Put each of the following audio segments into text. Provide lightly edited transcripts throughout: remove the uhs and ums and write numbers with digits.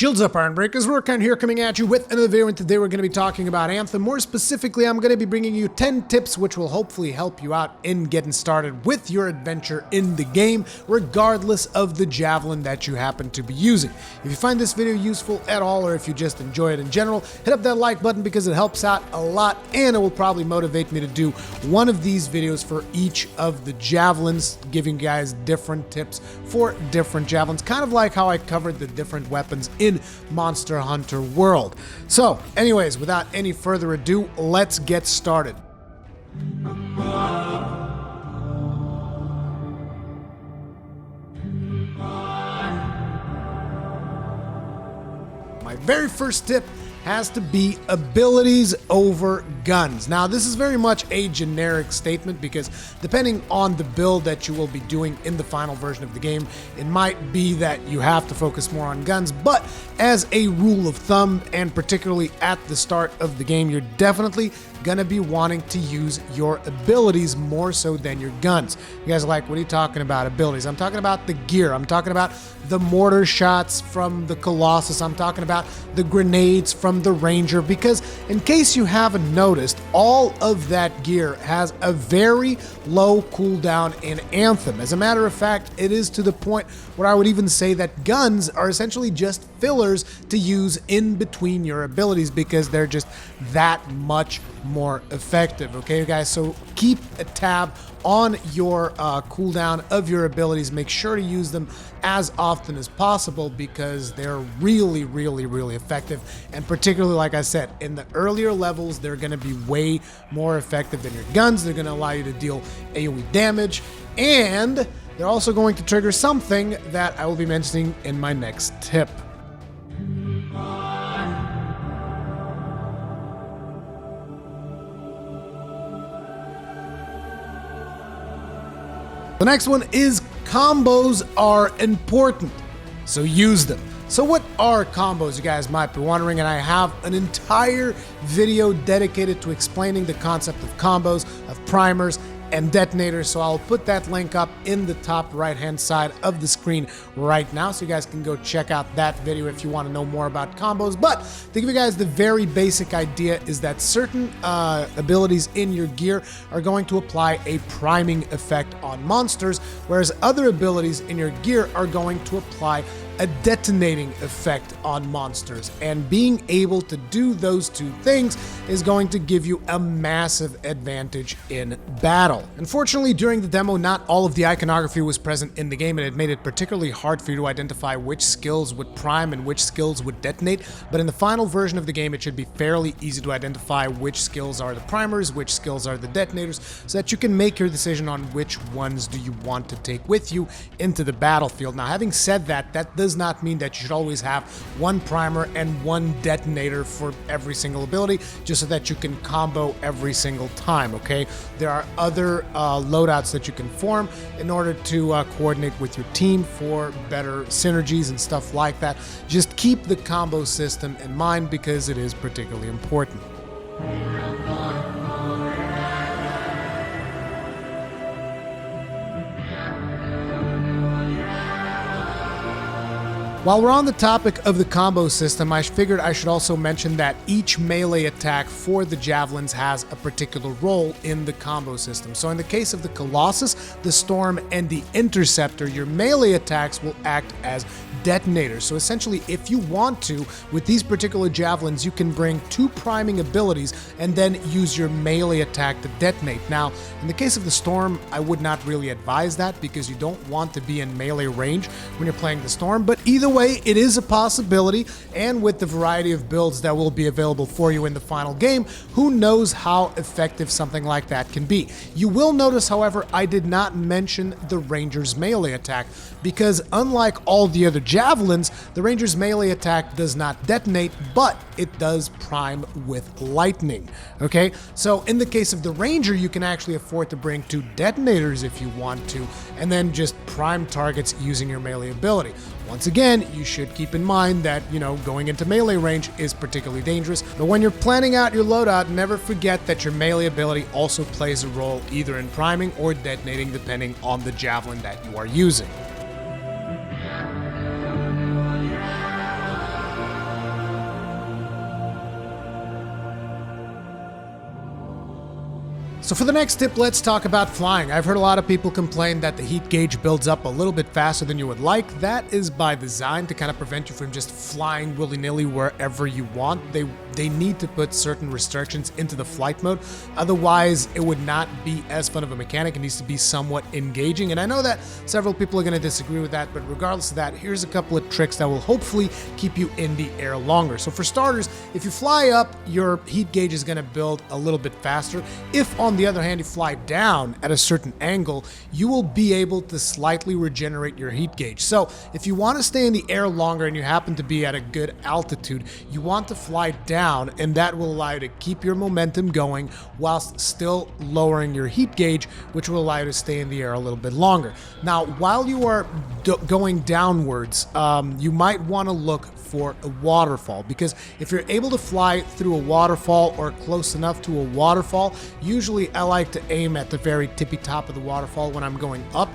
Shields up, Iron Breakers. Rurikhan here, coming at you with another video, and today we're going to be talking about Anthem. More specifically, I'm going to be bringing you 10 tips which will hopefully help you out in getting started with your adventure in the game, regardless of the Javelin that you happen to be using. If you find this video useful at all, or if you just enjoy it in general, hit up that like button because it helps out a lot, and it will probably motivate me to do one of these videos for each of the Javelins, giving you guys different tips for different Javelins, kind of like how I covered the different weapons in Monster Hunter World. So, anyways, without any further ado, let's get started. My very first tip has to be abilities over guns. Now, this is very much a generic statement because depending on the build that you will be doing in the final version of the game, it might be that you have to focus more on guns, but as a rule of thumb, and particularly at the start of the game, you're definitely gonna be wanting to use your abilities more so than your guns. You guys are like, what are you talking about, abilities? I'm talking about the gear. I'm talking about the mortar shots from the Colossus. I'm talking about the grenades from the Ranger, because in case you haven't noticed, all of that gear has a very low cooldown in Anthem. As a matter of fact, it is to the point where I would even say that guns are essentially just fillers to use in between your abilities because they're just that much more effective. Okay, guys, so keep a tab on your cooldown of your abilities. Make sure to use them as often as possible because they're really effective, and particularly, like I said, in the earlier levels, they're going to be way more effective than your guns. They're going to allow you to deal AoE damage, and they're also going to trigger something that I will be mentioning in my next tip. The next one is combos are important, so use them. So what are combos, you guys might be wondering, and I have an entire video dedicated to explaining the concept of combos, of primers, and detonators, so I'll put that link up in the top right hand side of the screen right now, so you guys can go check out that video if you want to know more about combos. But to give you guys the very basic idea is that certain abilities in your gear are going to apply a priming effect on monsters, whereas other abilities in your gear are going to apply a detonating effect on monsters, and being able to do those two things is going to give you a massive advantage in battle. Unfortunately, during the demo, not all of the iconography was present in the game, and it made it particularly hard for you to identify which skills would prime and which skills would detonate, but in the final version of the game, it should be fairly easy to identify which skills are the primers, which skills are the detonators, so that you can make your decision on which ones do you want to take with you into the battlefield. Now, having said that, that does not mean that you should always have one primer and one detonator for every single ability, just so that you can combo every single time, okay? There are other loadouts that you can form in order to coordinate with your team for better synergies and stuff like that. Just keep the combo system in mind because it is particularly important. While we're on the topic of the combo system, I figured I should also mention that each melee attack for the Javelins has a particular role in the combo system. So in the case of the Colossus, the Storm, and the Interceptor, your melee attacks will act as detonators. So essentially, if you want to, with these particular Javelins, you can bring two priming abilities and then use your melee attack to detonate. Now, in the case of the Storm, I would not really advise that because you don't want to be in melee range when you're playing the Storm, but either way, it is a possibility, and with the variety of builds that will be available for you in the final game, who knows how effective something like that can be. You will notice, however, I did not mention the Ranger's melee attack, because unlike all the other Javelins, the Ranger's melee attack does not detonate, but it does prime with lightning, okay? So in the case of the Ranger, you can actually afford to bring two detonators if you want to, and then just prime targets using your melee ability. Once again, you should keep in mind that, going into melee range is particularly dangerous, but when you're planning out your loadout, never forget that your melee ability also plays a role either in priming or detonating depending on the Javelin that you are using. So for the next tip, let's talk about flying. I've heard a lot of people complain that the heat gauge builds up a little bit faster than you would like. That is by design to kind of prevent you from just flying willy-nilly wherever you want. They need to put certain restrictions into the flight mode. Otherwise, it would not be as fun of a mechanic. It needs to be somewhat engaging. And I know that several people are going to disagree with that, but regardless of that, here's a couple of tricks that will hopefully keep you in the air longer. So for starters, if you fly up, your heat gauge is going to build a little bit faster. If on the other hand you fly down at a certain angle, you will be able to slightly regenerate your heat gauge. So if you want to stay in the air longer and you happen to be at a good altitude, you want to fly down, and that will allow you to keep your momentum going whilst still lowering your heat gauge, which will allow you to stay in the air a little bit longer. Now, while you are going downwards, you might want to look for a waterfall, because if you're able to fly through a waterfall or close enough to a waterfall, usually I like to aim at the very tippy top of the waterfall when I'm going up.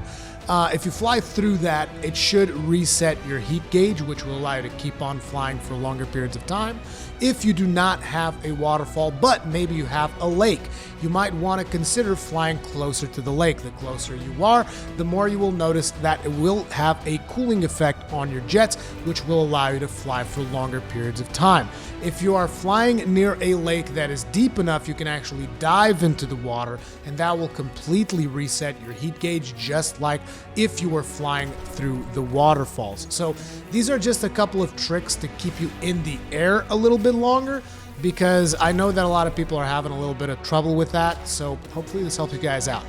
If you fly through that, it should reset your heat gauge, which will allow you to keep on flying for longer periods of time. If you do not have a waterfall, but maybe you have a lake, you might want to consider flying closer to the lake. The closer you are, the more you will notice that it will have a cooling effect on your jets, which will allow you to fly for longer periods of time. If you are flying near a lake that is deep enough, you can actually dive into the water, and that will completely reset your heat gauge, just like if you were flying through the waterfalls. So these are just a couple of tricks to keep you in the air a little bit longer, because I know that a lot of people are having a little bit of trouble with that. So hopefully this helps you guys out.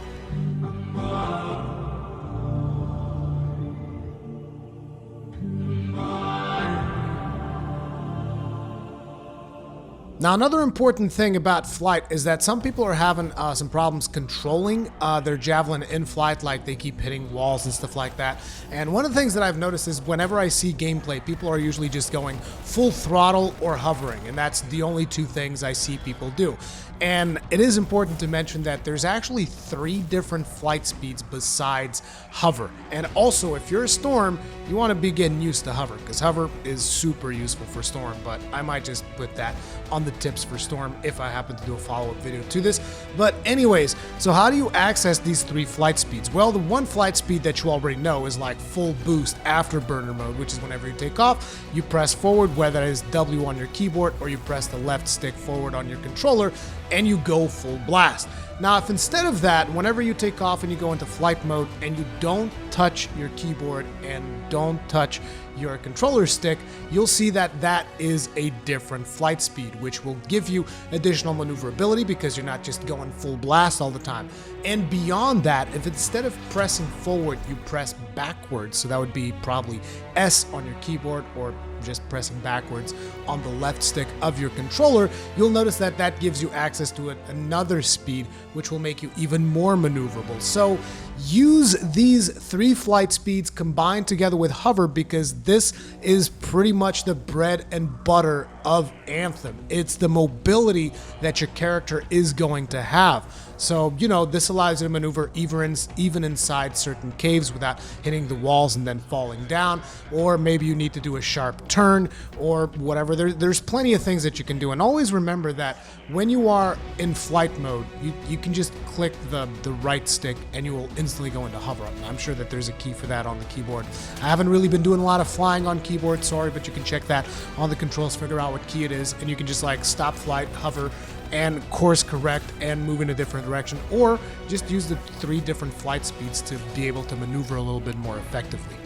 Now, another important thing about flight is that some people are having some problems controlling their Javelin in flight, like they keep hitting walls and stuff like that. And one of the things that I've noticed is whenever I see gameplay, people are usually just going full throttle or hovering, and that's the only two things I see people do. And it is important to mention that there's actually 3 different flight speeds besides hover. And also, if you're a Storm, you want to be getting used to hover, because hover is super useful for Storm, but I might just put that on the tips for Storm if I happen to do a follow-up video to this. But anyways, so how do you access these 3 flight speeds? Well, the one flight speed that you already know is like full boost afterburner mode, which is whenever you take off, you press forward, whether that is W on your keyboard or you press the left stick forward on your controller, and you go full blast. Now, if instead of that, whenever you take off and you go into flight mode and you don't touch your keyboard and don't touch your controller stick, you'll see that that is a different flight speed, which will give you additional maneuverability because you're not just going full blast all the time. And beyond that, if instead of pressing forward, you press backwards, so that would be probably S on your keyboard or just pressing backwards on the left stick of your controller, you'll notice that that gives you access to another speed, which will make you even more maneuverable. So use these 3 flight speeds combined together with hover, because this is pretty much the bread and butter of Anthem. It's the mobility that your character is going to have. So, you know, this allows you to maneuver even inside certain caves without hitting the walls and then falling down, or maybe you need to do a sharp turn or whatever. There's plenty of things that you can do. And always remember that when you are in flight mode, you can just click the right stick and you will instantly go into hover. I'm sure that there's a key for that on the keyboard. I haven't really been doing a lot of flying on keyboard, sorry, but you can check that on the controls, figure out what key it is, and you can just like stop flight, hover, and course correct and move in a different direction, or just use the 3 different flight speeds to be able to maneuver a little bit more effectively.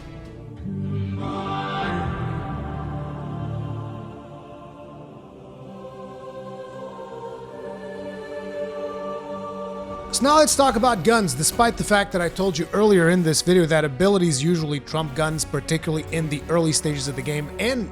So now let's talk about guns. Despite the fact that I told you earlier in this video that abilities usually trump guns, particularly in the early stages of the game, and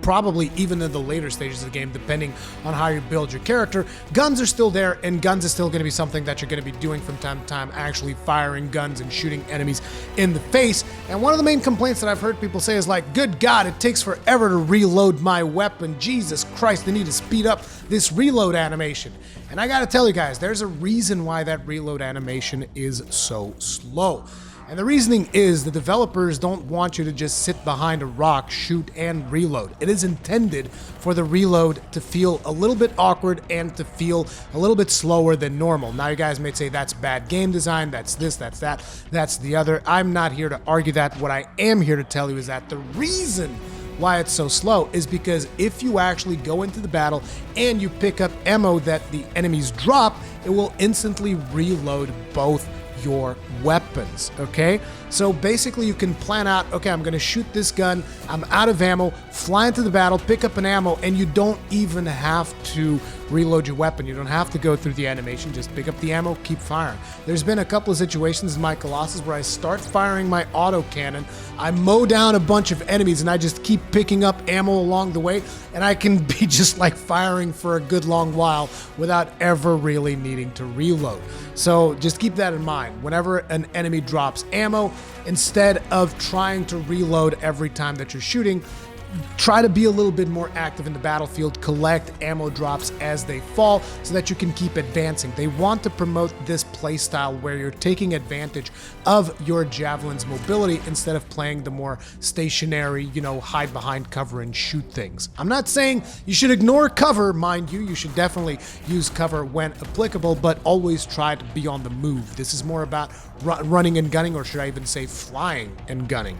probably even in the later stages of the game, depending on how you build your character, guns are still there, and guns is still going to be something that you're going to be doing from time to time, actually firing guns and shooting enemies in the face. And one of the main complaints that I've heard people say is like, good God, it takes forever to reload my weapon. Jesus Christ, they need to speed up this reload animation. And I gotta tell you guys, there's a reason why that reload animation is so slow. And the reasoning is the developers don't want you to just sit behind a rock, shoot, and reload. It is intended for the reload to feel a little bit awkward and to feel a little bit slower than normal. Now you guys may say that's bad game design, that's this, that's that, that's the other. I'm not here to argue that. What I am here to tell you is that the reason why it's so slow is because if you actually go into the battle and you pick up ammo that the enemies drop, it will instantly reload both your weapons, okay? So basically you can plan out, okay, I'm gonna shoot this gun, I'm out of ammo, fly into the battle, pick up an ammo, and you don't even have to reload your weapon. You don't have to go through the animation, just pick up the ammo, keep firing. There's been a couple of situations in my Colossus where I start firing my autocannon, I mow down a bunch of enemies, and I just keep picking up ammo along the way, and I can be just like firing for a good long while without ever really needing to reload. So just keep that in mind. Whenever an enemy drops ammo, instead of trying to reload every time that you're shooting, try to be a little bit more active in the battlefield, collect ammo drops as they fall so that you can keep advancing. They want to promote this playstyle where you're taking advantage of your Javelin's mobility instead of playing the more stationary, hide behind cover and shoot things. I'm not saying you should ignore cover, mind you. You should definitely use cover when applicable, but always try to be on the move. This is more about running and gunning, or should I even say flying and gunning.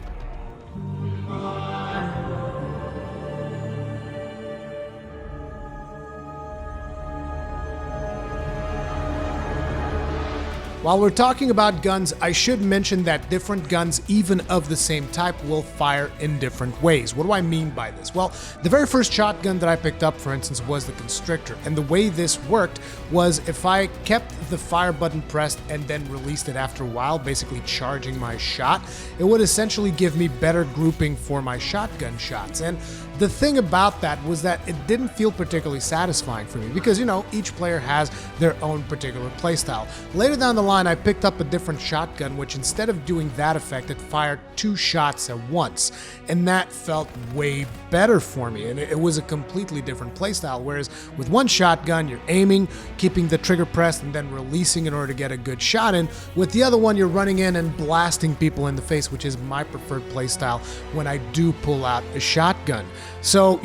While we're talking about guns, I should mention that different guns, even of the same type, will fire in different ways. What do I mean by this? Well, the very first shotgun that I picked up, for instance, was the Constrictor. And the way this worked was if I kept the fire button pressed and then released it after a while, basically charging my shot, it would essentially give me better grouping for my shotgun shots. And the thing about that was that it didn't feel particularly satisfying for me because, each player has their own particular playstyle. Later down the line, I picked up a different shotgun, which instead of doing that effect, it fired 2 shots at once. And that felt way better for me. And it was a completely different playstyle. Whereas with one shotgun, you're aiming, keeping the trigger pressed, and then releasing in order to get a good shot in. With the other one, you're running in and blasting people in the face, which is my preferred playstyle when I do pull out a shotgun. So,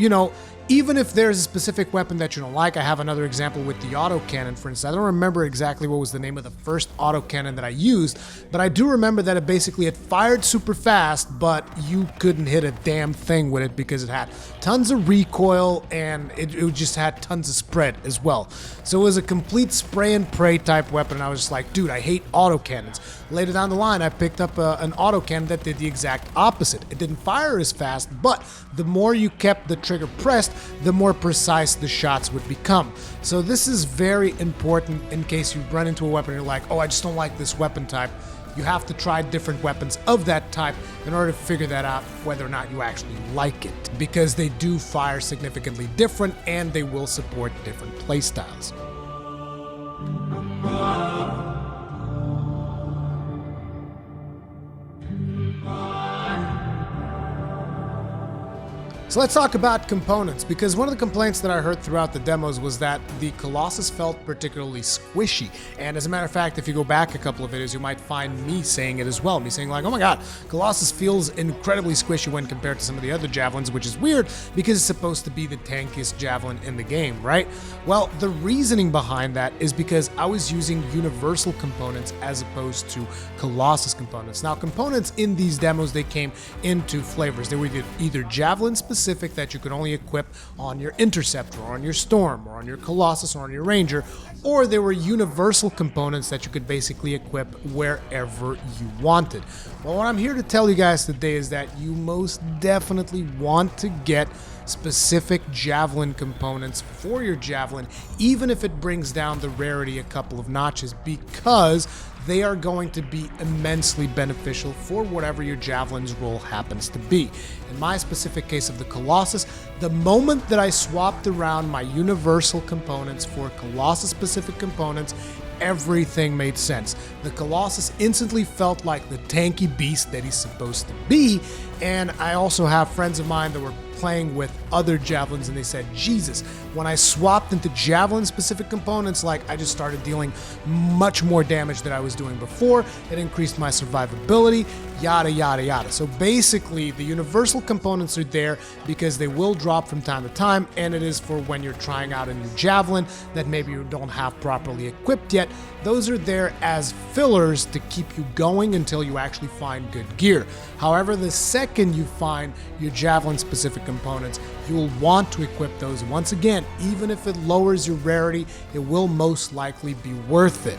even if there's a specific weapon that you don't like, I have another example with the autocannon, for instance. I don't remember exactly what was the name of the first autocannon that I used, but I do remember that it fired super fast, but you couldn't hit a damn thing with it because it had tons of recoil and it just had tons of spread as well. So it was a complete spray and pray type weapon, and I was just like, dude, I hate autocannons. Later down the line, I picked up an autocannon that did the exact opposite. It didn't fire as fast, but the more you kept the trigger pressed, the more precise the shots would become. So this is very important in case you run into a weapon and you're like, oh, I just don't like this weapon type. You have to try different weapons of that type in order to figure that out whether or not you actually like it, because they do fire significantly different and they will support different playstyles. So let's talk about components, because one of the complaints that I heard throughout the demos was that the Colossus felt particularly squishy. And as a matter of fact, if you go back a couple of videos, you might find me saying it as well. Me saying like, oh my god, Colossus feels incredibly squishy when compared to some of the other Javelins, which is weird because it's supposed to be the tankiest Javelin in the game, right? Well, the reasoning behind that is because I was using universal components as opposed to Colossus components. Now, components in these demos, they came in 2 flavors. They were either Javelin specific that you could only equip on your Interceptor or on your Storm or on your Colossus or on your Ranger, or they were universal components that you could basically equip wherever you wanted. Well, what I'm here to tell you guys today is that you most definitely want to get specific Javelin components for your Javelin, even if it brings down the rarity a couple of notches, because they are going to be immensely beneficial for whatever your Javelin's role happens to be. In my specific case of the Colossus, the moment that I swapped around my universal components for Colossus-specific components, everything made sense. The Colossus instantly felt like the tanky beast that he's supposed to be, and I also have friends of mine that were playing with other javelins and they said, Jesus, when I swapped into javelin specific components, like I just started dealing much more damage than I was doing before. It increased my survivability, yada, yada, yada. So basically the universal components are there because they will drop from time to time, and it is for when you're trying out a new javelin that maybe you don't have properly equipped yet. Those are there as fillers to keep you going until you actually find good gear. However, the second you find your javelin specific components, you will want to equip those. Once again, even if it lowers your rarity, it will most likely be worth it.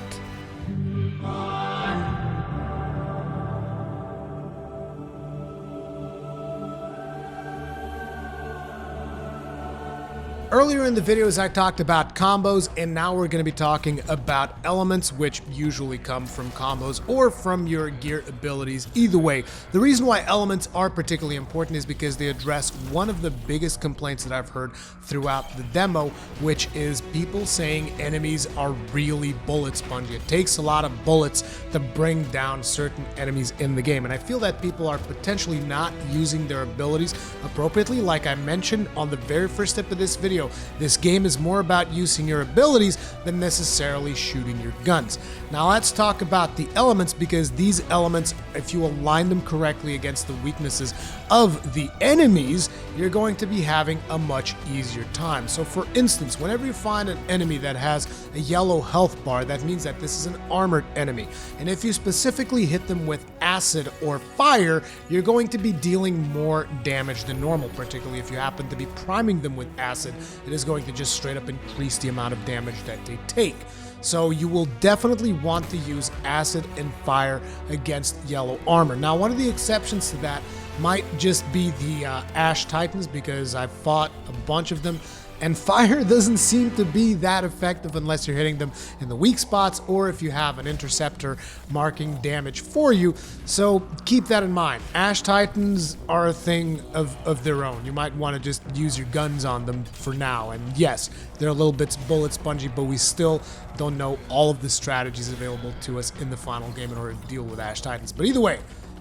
Earlier in the videos, I talked about combos, and now we're going to be talking about elements, which usually come from combos or from your gear abilities. Either way, the reason why elements are particularly important is because they address one of the biggest complaints that I've heard throughout the demo, which is people saying enemies are really bullet spongy. It takes a lot of bullets to bring down certain enemies in the game, and I feel that people are potentially not using their abilities appropriately. Like I mentioned on the very first step of this video, this game is more about using your abilities than necessarily shooting your guns. Now let's talk about the elements, because these elements, if you align them correctly against the weaknesses of the enemies, you're going to be having a much easier time. So for instance, whenever you find an enemy that has a yellow health bar, that means that this is an armored enemy. And if you specifically hit them with acid or fire, you're going to be dealing more damage than normal, particularly if you happen to be priming them with acid. It is going to just straight up increase the amount of damage that they take. So you will definitely want to use acid and fire against yellow armor. Now, one of the exceptions to that might just be the Ash Titans, because I've fought a bunch of them, and fire doesn't seem to be that effective unless you're hitting them in the weak spots or if you have an interceptor marking damage for you. So keep that in mind. Ash Titans are a thing of their own. You might want to just use your guns on them for now. And yes, they're a little bit bullet spongy, but we still don't know all of the strategies available to us in the final game in order to deal with Ash Titans. But either way,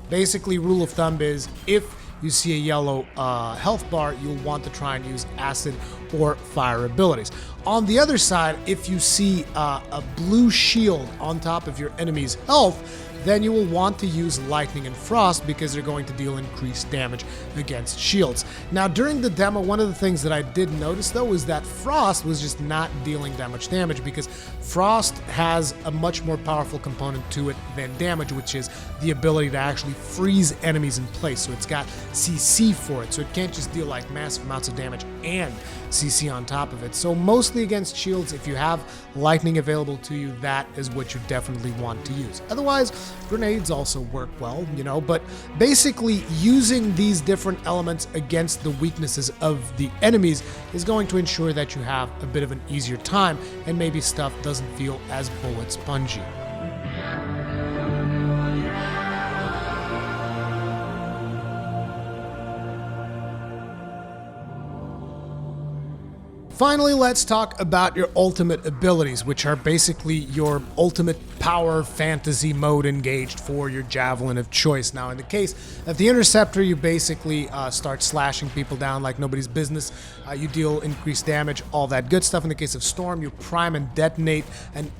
basically rule of thumb is if you see a yellow health bar, you'll want to try and use acid or fire abilities. On the other side, if you see a blue shield on top of your enemy's health, then you will want to use lightning and frost, because they're going to deal increased damage against shields. Now, during the demo, one of the things that I did notice though is that frost was just not dealing that much damage, because frost has a much more powerful component to it than damage, which is the ability to actually freeze enemies in place. So it's got CC for it, so it can't just deal like massive amounts of damage and CC on top of it. So mostly against shields, if you have lightning available to you, that is what you definitely want to use. Otherwise, grenades also work well, but basically using these different elements against the weaknesses of the enemies is going to ensure that you have a bit of an easier time and maybe stuff doesn't feel as bullet spongy. Finally, let's talk about your ultimate abilities, which are basically your ultimate power fantasy mode engaged for your javelin of choice. Now, in the case of the Interceptor, you basically start slashing people down like nobody's business. You deal increased damage, all that good stuff. In the case of Storm, you prime and detonate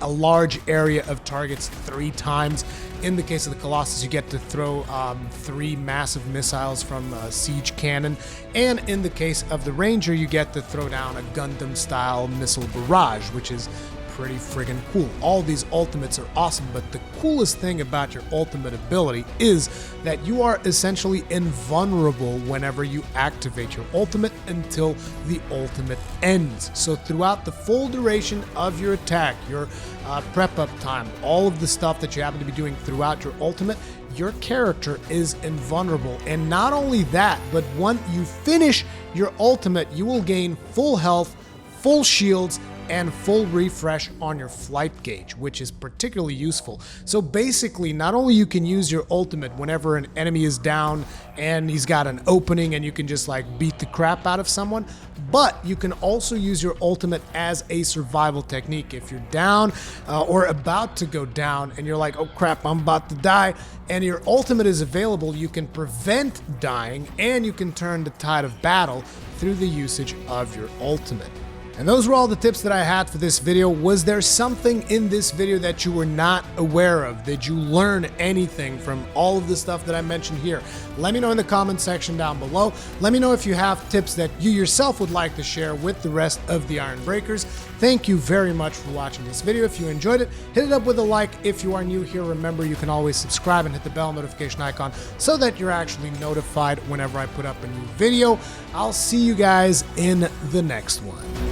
a large area of targets 3 times. In the case of the Colossus, you get to throw 3 massive missiles from a siege cannon. And in the case of the Ranger, you get to throw down a Gundam-style missile barrage, which is pretty friggin' cool. All these ultimates are awesome, but the coolest thing about your ultimate ability is that you are essentially invulnerable whenever you activate your ultimate until the ultimate ends. So throughout the full duration of your attack, your prep up time, all of the stuff that you happen to be doing throughout your ultimate, your character is invulnerable. And not only that, but when you finish your ultimate, you will gain full health, full shields, and full refresh on your flight gauge, which is particularly useful. So basically, not only you can use your ultimate whenever an enemy is down and he's got an opening and you can just like beat the crap out of someone, but you can also use your ultimate as a survival technique. If you're down or about to go down and you're like, oh crap, I'm about to die, and your ultimate is available, you can prevent dying and you can turn the tide of battle through the usage of your ultimate. And those were all the tips that I had for this video. Was there something in this video that you were not aware of? Did you learn anything from all of the stuff that I mentioned here? Let me know in the comment section down below. Let me know if you have tips that you yourself would like to share with the rest of the Iron Breakers. Thank you very much for watching this video. If you enjoyed it, hit it up with a like. If you are new here, remember you can always subscribe and hit the bell notification icon so that you're actually notified whenever I put up a new video. I'll see you guys in the next one.